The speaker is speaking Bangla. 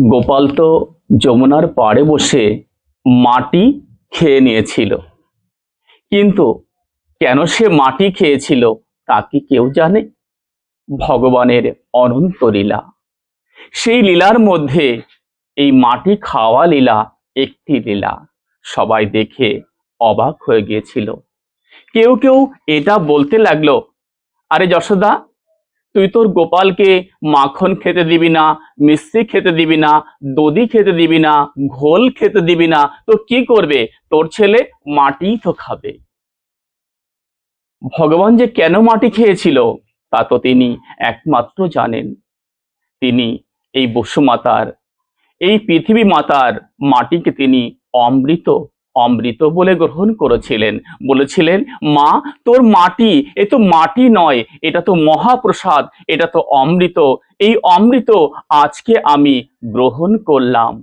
গোপাল তো যমুনার পাড়ে বসে মাটি খেয়ে নিয়েছিল, কিন্তু কেন সে মাটি খেয়েছিল তা কি কেউ জানে? ভগবানের অনন্ত লীলা। সেই লীলার মধ্যে এই মাটি খাওয়া লীলা একটি লীলা। সবাই দেখে অবাক হয়ে গিয়েছিল। কেউ কেউ এটা বলতে লাগলো, আরে যশোদা, তুই তোর গোপালকে মাখন খেতে দিবি না, মিষ্টি খেতে দিবি না, দধি খেতে দিবি না, ঘোল খেতে দিবি না, তো কি করবে? তোর ছেলে মাটিই তো খাবে। ভগবান যে কেন মাটি খেয়েছিল তা তো তিনি একমাত্র জানেন। তিনি এই বসুমাতার, এই পৃথিবী মাতার মাটিকে তিনি অমৃত অমৃত বলে গ্রহণ করেছিলেন। বলেছিলেন, মা, তোর মাটি এ তো মাটি নয়, এটা তো মহাপ্রসাদ, এটা তো অমৃত। এই অমৃত আজকে আমি গ্রহণ করলাম।